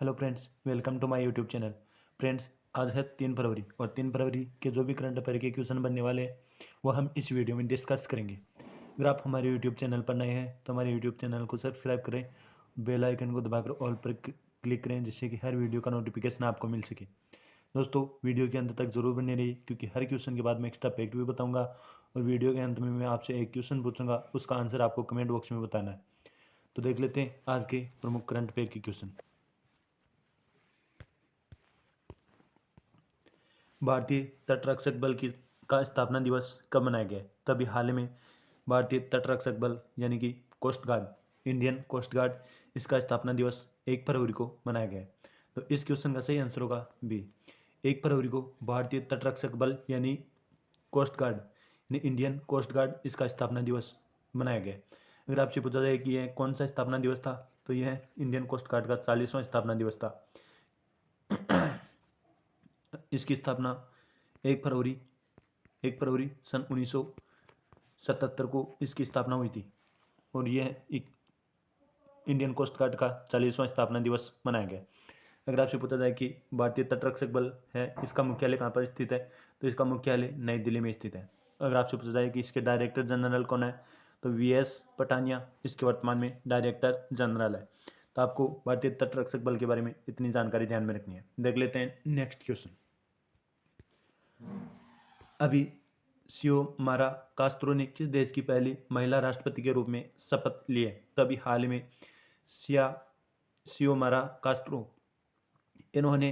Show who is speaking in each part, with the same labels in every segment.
Speaker 1: Hello friends, welcome to my YouTube channel. Friends, आज है 3 फरवरी और 3 फरवरी के जो भी करंट अफेयर के क्वेश्चन बनने वाले हैं वो हम इस वीडियो में डिस्कस करेंगे। अगर आप हमारे यूट्यूब चैनल पर नए हैं तो हमारे यूट्यूब चैनल को सब्सक्राइब करें, बेल आइकन को दबाकर ऑल पर क्लिक करें जिससे कि हर वीडियो का नोटिफिकेशन आपको मिल सके। दोस्तों, वीडियो के अंत तक जरूर बने रहिए क्योंकि हर क्वेश्चन के बाद मैं एक्स्ट्रा फैक्ट भी बताऊंगा और वीडियो के अंत में मैं आपसे एक क्वेश्चन पूछूंगा, उसका आंसर आपको कमेंट बॉक्स में बताना है। तो देख लेते हैं आज के प्रमुख करंट अफेयर के क्वेश्चन। भारतीय तटरक्षक बल की का स्थापना दिवस कब मनाया गया है? तभी हाल ही में भारतीय तटरक्षक बल यानी कि coast guard, Indian coast guard, इसका स्थापना दिवस 1 फरवरी को मनाया गया है। तो इस क्वेश्चन का सही आंसर होगा बी। 1 फरवरी को भारतीय तटरक्षक बल यानी कोस्ट गार्ड यानी इंडियन कोस्ट गार्ड, इसका स्थापना दिवस मनाया गया है। अगर आपसे पूछा जाए कि यह कौन सा स्थापना दिवस था तो यह इंडियन कोस्ट गार्ड का 40वां स्थापना दिवस था। इसकी स्थापना 1 फरवरी 1 फरवरी सन 1977 को इसकी स्थापना हुई थी और यह एक इंडियन कोस्ट गार्ड का 40वां स्थापना दिवस मनाया गया। अगर आपसे पूछा जाए कि भारतीय तटरक्षक बल है इसका मुख्यालय कहाँ पर स्थित है तो इसका मुख्यालय नई दिल्ली में स्थित है। अगर आपसे पूछा जाए कि इसके डायरेक्टर जनरल कौन है तो वीएस पटानिया इसके वर्तमान में डायरेक्टर जनरल है। तो आपको भारतीय तटरक्षक बल के बारे में इतनी जानकारी ध्यान में रखनी है। देख लेते हैं नेक्स्ट क्वेश्चन। अभी सियोमारा कास्त्रो ने किस देश की पहली महिला राष्ट्रपति के रूप में शपथ ली है? तभी हाल में सिया सियोमारा कास्त्रो, इन्होंने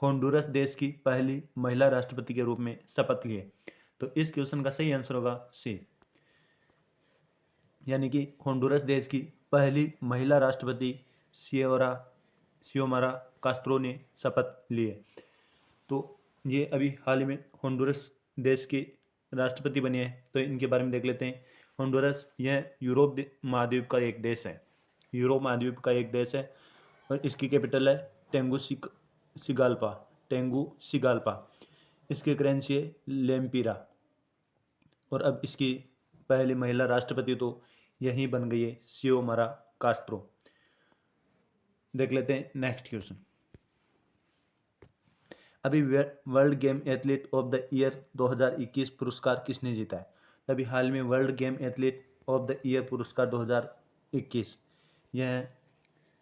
Speaker 1: होंडुरस देश की पहली महिला राष्ट्रपति के रूप में शपथ ली है। तो इस क्वेश्चन का सही आंसर होगा सी, यानी कि होंडुरस देश की पहली महिला राष्ट्रपति सियोमारा कास्त्रो ने शपथ ली है। तो ये अभी हाल ही में होंडुरस देश के राष्ट्रपति बने हैं। तो इनके बारे में देख लेते हैं। होंडुरस यह यूरोप महाद्वीप का एक देश है, यूरोप महाद्वीप का एक देश है और इसकी कैपिटल है टेंगुसिगाल्पा टेंगुसिगाल्पा। इसकी करेंसी है लेम्पिरा और अब इसकी पहली महिला राष्ट्रपति तो यही बन गई है सियोमारा कास्त्रो। देख लेते हैं नेक्स्ट क्वेश्चन। अभी world game athlete of the year 2021 पुरस्कार किसने जीता है? अभी हाल में world game athlete of the year पुरस्कार 2021 यह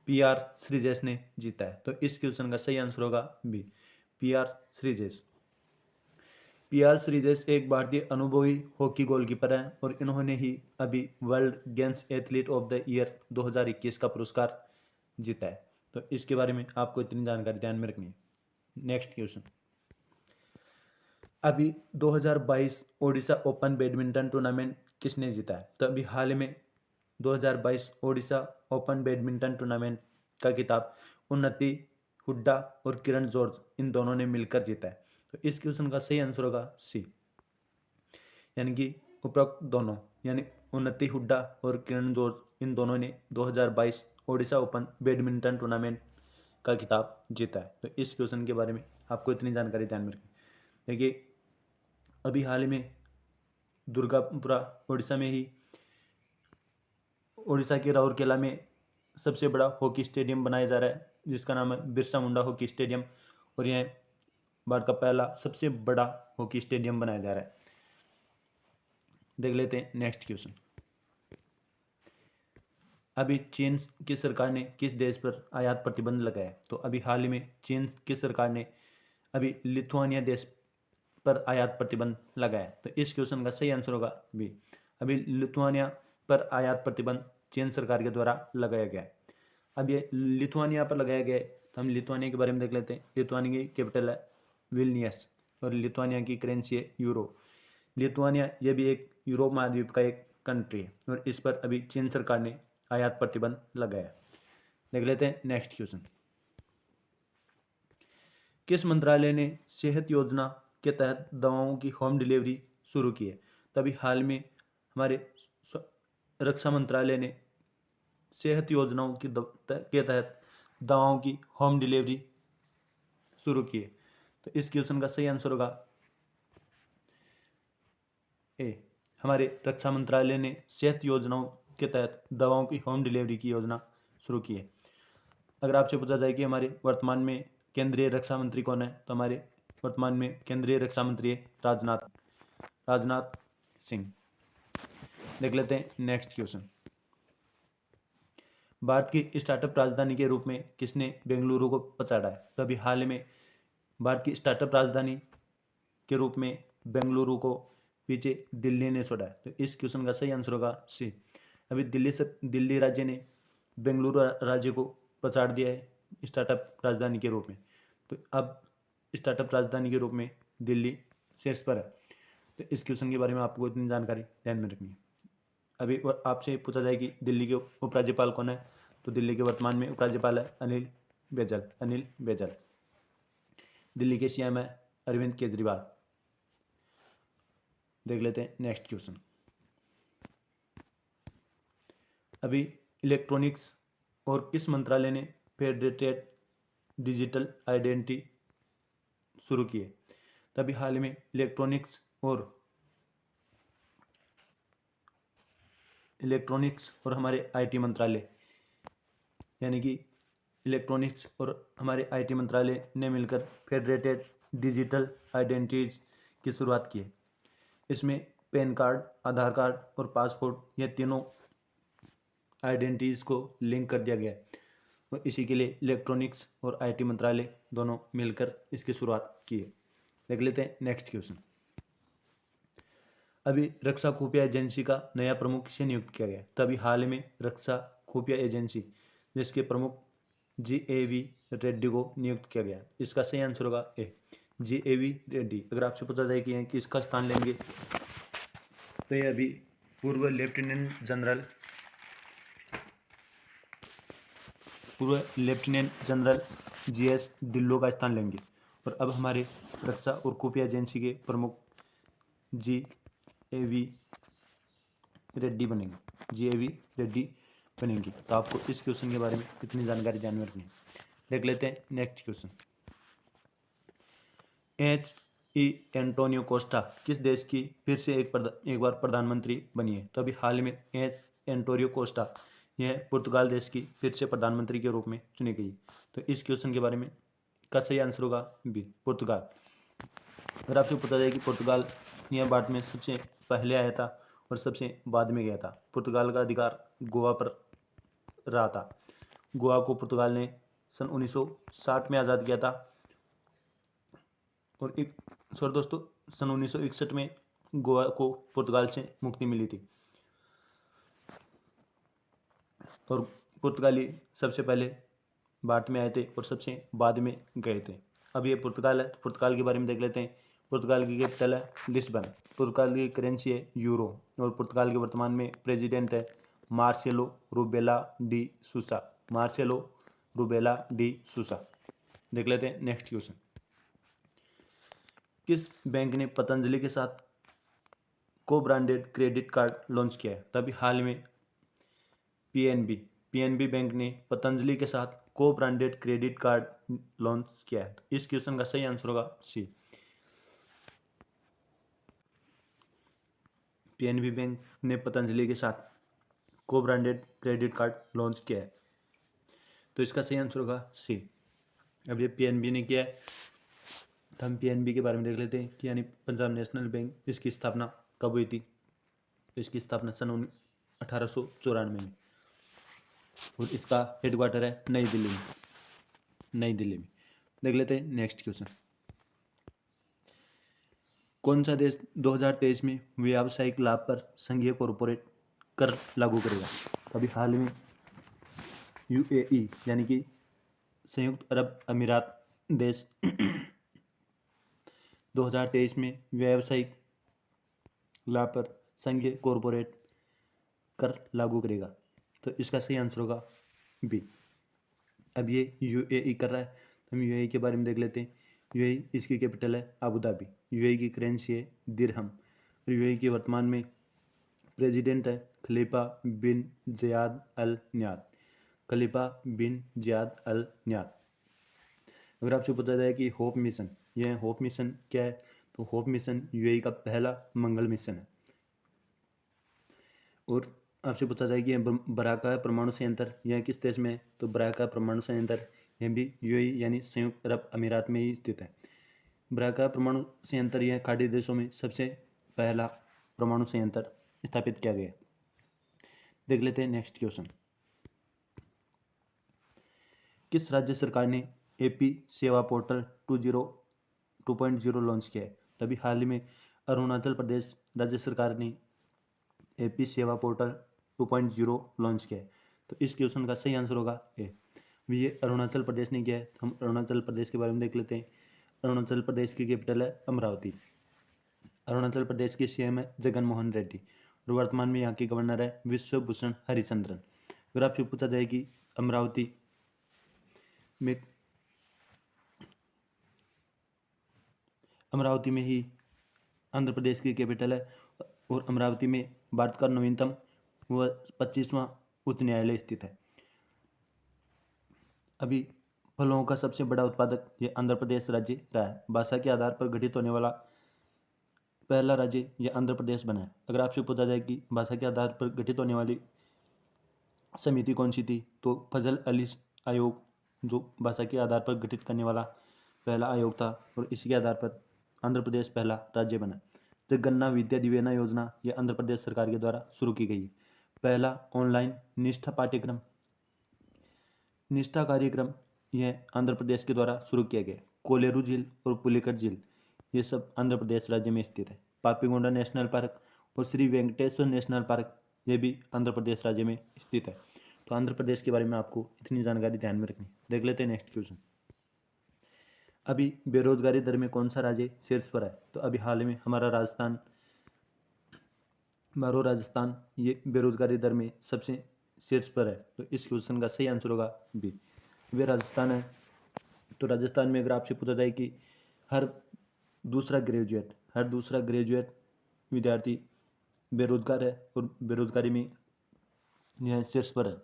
Speaker 1: पीआर श्रीजेश ने जीता है। तो इस क्वेश्चन का सही आंसर होगा B, PR Sreejesh. PR Sreejesh एक भारतीय अनुभवी हॉकी गोलकीपर है और इन्होंने ही अभी world games athlete of the year 2021 का पुरस्कार जीता है। तो इसके बारे में आपको इतनी जानकारी ध्यान में रखनी है। Next question. अभी 2022 ओडिशा ओपन बैडमिंटन टूर्नामेंट किसने जीता है? तो अभी हाल में 2022 ओडिशा ओपन बैडमिंटन टूर्नामेंट का खिताब उन्नति हुड्डा और किरण जॉर्ज इन दोनों ने मिलकर जीता है। तो इस क्वेश्चन का सही आंसर होगा सी, यानी कि उपरोक्त दोनों यानी उन्नति हुड्डा और किरण जॉर्ज इन दोनों ने 2022 ओडिशा ओपन बैडमिंटन टूर्नामेंट का खिताब जीता है। तो इस क्वेश्चन के बारे में आपको इतनी जानकारी ध्यान में रखनी। देखिए, अभी हाल ही में दुर्गापुरा उड़ीसा में ही उड़ीसा के राउरकेला में सबसे बड़ा हॉकी स्टेडियम बनाया जा रहा है जिसका नाम है बिरसा मुंडा हॉकी स्टेडियम और यह भारत का पहला सबसे बड़ा हॉकी स्टेडियम बनाया जा रहा है। देख लेते हैं नेक्स्ट क्वेश्चन। अभी चीन की सरकार ने किस देश पर आयात प्रतिबंध लगाया है? तो अभी हाल ही में चीन की सरकार ने अभी लिथुआनिया देश पर आयात प्रतिबंध लगाया है। तो इस क्वेश्चन का सही आंसर होगा बी, अभी लिथुआनिया पर आयात प्रतिबंध चीन सरकार के द्वारा लगाया गया है। अब ये लिथुआनिया पर लगाया गया है तो हम लिथुआनिया के बारे में देख लेते हैं। लिथुआनिया की कैपिटल है विल्नियस और लिथुआनिया की करेंसी है यूरो। लिथुआनिया ये भी एक यूरोप महाद्वीप का एक कंट्री है और इस पर अभी चीन सरकार ने आयात प्रतिबंध लगाया है। देख लेते हैं नेक्स्ट क्वेश्चन। किस मंत्रालय ने सेहत योजना के तहत दवाओं की होम डिलीवरी शुरू की है? तभी हाल में हमारे रक्षा मंत्रालय ने सेहत योजनाओं के तहत दवाओं की होम डिलीवरी शुरू की है। तो इस क्वेश्चन का सही आंसर होगा ए, हमारे रक्षा मंत्रालय ने सेहत योजनाओं के तहत दवाओं की होम डिलीवरी की योजना शुरू की है। अगर आपसे पूछा जाए कि हमारे वर्तमान में केंद्रीय रक्षा मंत्री कौन है, तो हमारे वर्तमान में केंद्रीय रक्षा मंत्री है राजनाथ सिंह। देख लेते हैं नेक्स्ट क्वेश्चन। भारत की स्टार्टअप राजधानी के रूप में किसने बेंगलुरु को पछाड़ा है? तो अभी हाल ही में भारत की स्टार्टअप राजधानी के रूप में बेंगलुरु को पीछे दिल्ली ने छोड़ा है। तो इस क्वेश्चन का सही आंसर होगा सी। अभी दिल्ली राज्य ने बेंगलुरु राज्य को पछाड़ दिया है स्टार्टअप राजधानी के रूप में। तो अब स्टार्टअप राजधानी के रूप में दिल्ली शीर्ष पर है। तो इस क्वेश्चन के बारे में आपको इतनी जानकारी ध्यान में रखनी है। अभी आपसे पूछा जाए कि दिल्ली के उपराज्यपाल कौन है, तो दिल्ली के वर्तमान में उपराज्यपाल है अनिल बैजल। दिल्ली के सीएम है अरविंद केजरीवाल। देख लेते हैं नेक्स्ट क्वेश्चन। अभी इलेक्ट्रॉनिक्स और किस मंत्रालय ने फेडरेटेड डिजिटल आइडेंटिटी शुरू की है? तभी हाल में इलेक्ट्रॉनिक्स और हमारे आईटी मंत्रालय, यानी कि इलेक्ट्रॉनिक्स और हमारे आईटी मंत्रालय ने मिलकर फेडरेटेड डिजिटल आइडेंटिटीज की शुरुआत की है। इसमें पैन कार्ड, आधार कार्ड और पासपोर्ट, ये तीनों आइडेंटिटीज को लिंक कर दिया गया है। तो इसी के लिए इलेक्ट्रॉनिक्स और आईटी मंत्रालय दोनों मिलकर इसकी शुरुआत की है। देख लेते हैं नेक्स्ट क्वेश्चन। अभी रक्षा खुफिया एजेंसी का नया प्रमुख किसे नियुक्त किया गया? तभी हाल में रक्षा खुफिया एजेंसी जिसके प्रमुख GAV रेड्डी को नियुक्त किया गया। इसका सही आंसर होगा ए, GAV रेड्डी। अगर आपसे पूछा जाए कि किसका स्थान लेंगे, तो ये अभी पूर्व लेफ्टिनेंट जनरल GS ढिल्लों का स्थान लेंगे। और अब हमारे रक्षा और खुफिया एजेंसी के प्रमुख GAV रेड्डी बनेंगे। तो आपको इस क्वेश्चन के बारे में इतनी जानकारी ध्यान में रखनी है। देख लेते हैं next question. HE Antonio Costa किस देश की फिर से एक बार प्रधानमंत्री बनी है? तो अभी हाल में एंटोनियो कोस्टा यह पुर्तगाल देश की फिर से प्रधानमंत्री के रूप में चुनी गई। तो इस क्वेश्चन के बारे में का सही आंसर होगा बी, पुर्तगाल। अगर आपसे पूछा जाए कि पुर्तगाल यह भारत में सबसे पहले आया था और सबसे बाद में गया था। पुर्तगाल का अधिकार गोवा पर रहा था। गोवा को पुर्तगाल ने सन 1960 में आज़ाद किया था और सन 1961 में गोवा को पुर्तगाल से मुक्ति मिली थी। और पुर्तगाली सबसे पहले भारत में आए थे और सबसे बाद में गए थे। अब ये पुर्तगाल है, तो पुर्तगाल के बारे में देख लेते हैं। पुर्तगाल की कैपिटल है लिस्बन। पुर्तगाल की करेंसी है यूरो और पुर्तगाल के वर्तमान में प्रेसिडेंट है मार्सेलो रुबेला डी सूसा। देख लेते हैं नेक्स्ट क्वेश्चन। किस बैंक ने पतंजलि के साथ को ब्रांडेड क्रेडिट कार्ड लॉन्च किया है? तभी हाल में पीएनबी बैंक ने पतंजलि के साथ को ब्रांडेड क्रेडिट कार्ड लॉन्च किया है। इस क्वेश्चन का सही आंसर होगा सी। पीएनबी बैंक ने पतंजलि के साथ को ब्रांडेड क्रेडिट कार्ड लॉन्च किया है, तो इसका सही आंसर होगा सी। अब ये पीएनबी ने किया है, तो हम पीएनबी के बारे में देख लेते हैं कि यानी पंजाब नेशनल बैंक, इसकी स्थापना कब हुई थी? इसकी स्थापना सन 1894 में और इसका हेडक्वार्टर है नई दिल्ली में। देख लेते हैं नेक्स्ट क्वेश्चन। कौन सा देश 2023 में व्यावसायिक लाभ पर संघीय कॉर्पोरेट कर लागू करेगा? अभी हाल में UAE यानी कि संयुक्त अरब अमीरात देश 2023 में व्यावसायिक लाभ पर संघीय कॉर्पोरेट कर लागू करेगा। तो इसका सही आंसर होगा बी। अब ये UAE कर रहा है, तो हम UAE के बारे में देख लेते हैं। UAE इसकी कैपिटल है अबू धाबी। UAE की करेंसी है दिरहम और UAE के वर्तमान में प्रेसिडेंट है खलीफा बिन ज़याद अल न्याद। अगर आपसे पूछा जाए कि होप मिशन क्या है, तो होप मिशन UAE का पहला मंगल मिशन है। और आपसे पूछा जाए कि बराका परमाणु संयंत्र यह किस देश में है, तो बराका परमाणु संयंत्र यह भी यूएई यानी संयुक्त अरब अमीरात में ही स्थित है। बराका परमाणु संयंत्र यह खाड़ी देशों में सबसे पहला परमाणु संयंत्र स्थापित किया गया। देख लेते हैं नेक्स्ट क्वेश्चन। किस राज्य सरकार ने एपी सेवा पोर्टल 2.0 लॉन्च किया है? तभी हाल ही में अरुणाचल प्रदेश राज्य सरकार ने एपी सेवा पोर्टल 2.0 लॉन्च किया है। तो इस क्वेश्चन का सही आंसर होगा ए। ये अरुणाचल प्रदेश ने किया है। हम अरुणाचल प्रदेश के बारे में देख लेते हैं। अरुणाचल प्रदेश की कैपिटल है अमरावती। अरुणाचल प्रदेश के सीएम है जगन मोहन रेड्डी और वर्तमान में यहाँ के गवर्नर है विश्वभूषण हरिचंद्रन। अगर आपसे पूछा जाए कि अमरावती में ही आंध्र प्रदेश की कैपिटल है और अमरावती में भारत का नवीनतम व 25वां उच्च न्यायालय स्थित है। अभी फलों का सबसे बड़ा उत्पादक ये आंध्र प्रदेश राज्य रहा है। भाषा के आधार पर गठित होने वाला पहला राज्य ये आंध्र प्रदेश बना है। अगर आपसे पूछा जाए कि भाषा के आधार पर गठित होने वाली समिति कौन सी थी, तो फजल अली आयोग जो भाषा के आधार पर गठित करने वाला पहला आयोग था और इसी के आधार पर आंध्र प्रदेश पहला राज्य बना। गन्ना विद्या दिवेना योजना यह आंध्र प्रदेश सरकार के द्वारा शुरू की गई है। पहला ऑनलाइन निष्ठा पाठ्यक्रम निष्ठा कार्यक्रम यह आंध्र प्रदेश के द्वारा शुरू किया गया। कोलेरू झील और पुलिकट झील ये सब आंध्र प्रदेश राज्य में स्थित है। पापीगोंडा नेशनल पार्क और श्री वेंकटेश्वर नेशनल पार्क ये भी आंध्र प्रदेश राज्य में स्थित है। तो आंध्र प्रदेश के बारे में आपको इतनी जानकारी ध्यान में रखनी। देख लेते हैं नेक्स्ट क्वेश्चन। अभी बेरोजगारी दर में कौन सा राज्य शीर्ष पर है? तो अभी हाल में हमारा राजस्थान ये बेरोजगारी दर में सबसे शीर्ष पर है। तो इस क्वेश्चन का सही आंसर होगा बी। वे राजस्थान है। तो राजस्थान में अगर आपसे पूछा जाए कि हर दूसरा ग्रेजुएट विद्यार्थी बेरोजगार है और बेरोजगारी में यह शीर्ष पर है।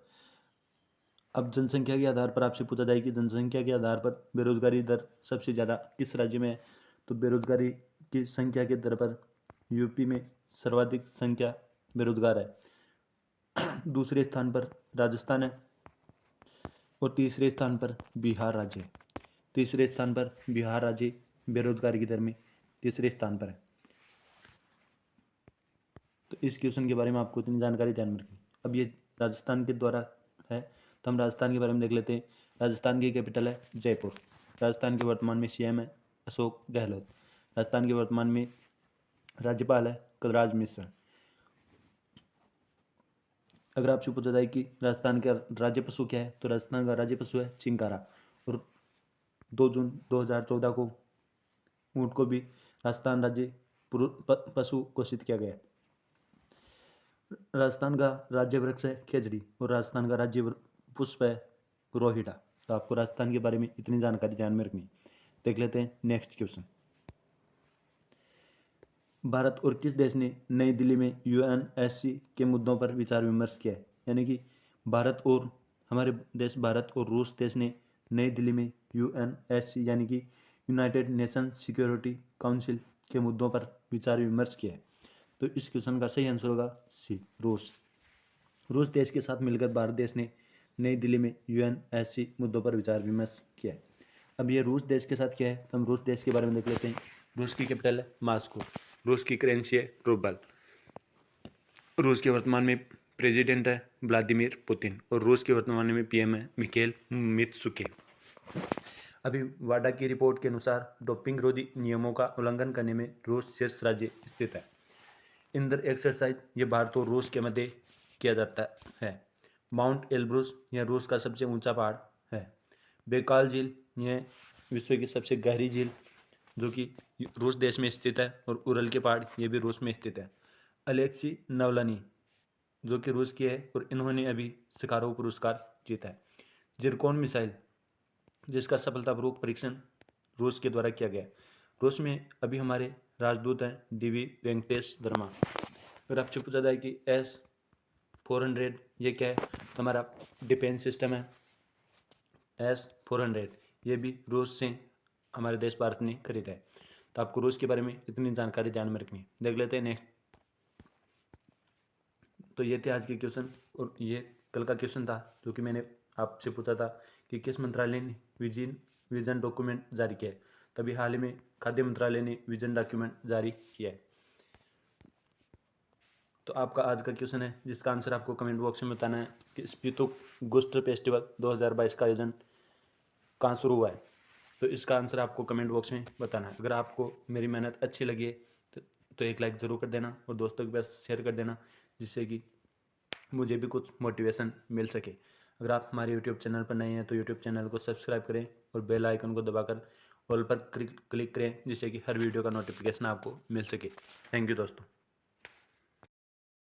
Speaker 1: अब जनसंख्या के आधार पर आपसे पूछा जाए कि जनसंख्या के आधार पर बेरोजगारी दर सबसे ज़्यादा किस राज्य में है? तो बेरोजगारी की संख्या के दर पर यूपी में सर्वाधिक संख्या बेरोजगार है। दूसरे स्थान पर राजस्थान है और तीसरे स्थान पर बिहार राज्य है। तीसरे स्थान पर बिहार राज्य बेरोजगारी की दर में तीसरे स्थान पर है। तो इस क्वेश्चन के बारे में आपको इतनी जानकारी ध्यान में रखनी। अब ये राजस्थान के द्वारा है तो हम राजस्थान के बारे में देख लेते हैं। राजस्थान की कैपिटल है जयपुर। राजस्थान के वर्तमान में सीएम है अशोक गहलोत। राजस्थान के वर्तमान में राज्यपाल है कलराज मिश्र। अगर आपसे पूछा जाए कि राजस्थान का राज्य पशु क्या है, तो राजस्थान का राज्य पशु है चिंकारा। और 2 जून 2014 को ऊँट को भी राजस्थान राज्य पशु घोषित किया गया। राजस्थान का राज्य वृक्ष है खेजड़ी और राजस्थान का राज्य पुष्प है रोहिड़ा। तो आपको राजस्थान के बारे में इतनी जानकारी ध्यान में रखनी। देख लेते हैं नेक्स्ट क्वेश्चन। भारत और किस देश ने नई दिल्ली में यूएनएससी के मुद्दों पर विचार विमर्श किया है? यानी कि भारत और हमारे देश भारत और रूस देश ने नई दिल्ली में यूएनएससी यानी कि यूनाइटेड नेशन सिक्योरिटी काउंसिल के मुद्दों पर विचार विमर्श किया है। तो इस क्वेश्चन का सही आंसर होगा सी रूस। रूस देश के साथ मिलकर भारत देश ने नई दिल्ली में यूएनएससी मुद्दों पर विचार विमर्श किया है। अब ये रूस देश के साथ क्या है, तो हम रूस देश के बारे में देख लेते हैं। रूस की कैपिटल है मॉस्को। रूस की करेंसी है रूबल। रूस के वर्तमान में प्रेसिडेंट है व्लादिमीर पुतिन और रूस के वर्तमान में पीएम है मिखेल मित्सुकिन। अभी वाडा की रिपोर्ट के अनुसार डोपिंग रोधी नियमों का उल्लंघन करने में रूस शीर्ष राज्य स्थित है। इंदर एक्सरसाइज ये भारत और रूस के मध्य किया जाता है। माउंट एल्ब्रूस यह रूस का सबसे ऊंचा पहाड़ है। बैकाल झील यह विश्व की सबसे गहरी झील जो कि रूस देश में स्थित है और उरल के पहाड़ ये भी रूस में स्थित है। अलेक्सी नवलानी जो कि रूस की है और इन्होंने अभी सखारोव पुरस्कार जीता है। जिरकोन मिसाइल जिसका सफलतापूर्वक परीक्षण रूस के द्वारा किया गया। रूस में अभी हमारे राजदूत हैं डीवी वेंकटेश वर्मा। अगर आपसे पूछा जाए कि S-400 ये क्या है, तो हमारा डिफेंस सिस्टम है S-400 ये भी रूस से हमारे देश भारत ने खरीदा है। तो आपको रूस के बारे में इतनी जानकारी ध्यान में रखनी है। देख लेते हैं नेक्स्ट। तो ये थे आज के क्वेश्चन, और ये कल का क्वेश्चन था जो कि मैंने आपसे पूछा था कि किस मंत्रालय ने विजन डॉक्यूमेंट जारी किया है। तभी हाल ही में खाद्य मंत्रालय ने विजन डॉक्यूमेंट जारी किया है। तो आपका आज का क्वेश्चन है जिसका आंसर आपको कमेंट बॉक्स में बताना है कि स्पीतोगुस्ट फेस्टिवल 2022 का आयोजन कहाँ शुरू हुआ है। तो इसका आंसर आपको कमेंट बॉक्स में बताना है। अगर आपको मेरी मेहनत अच्छी लगी है तो एक लाइक ज़रूर कर देना और दोस्तों के पास शेयर कर देना, जिससे कि मुझे भी कुछ मोटिवेशन मिल सके। अगर आप हमारे यूट्यूब चैनल पर नए हैं तो यूट्यूब चैनल को सब्सक्राइब करें और बेल आइकन को दबाकर ऑल पर क्लिक करें, जिससे कि हर वीडियो का नोटिफिकेशन आपको मिल सके। थैंक यू दोस्तों।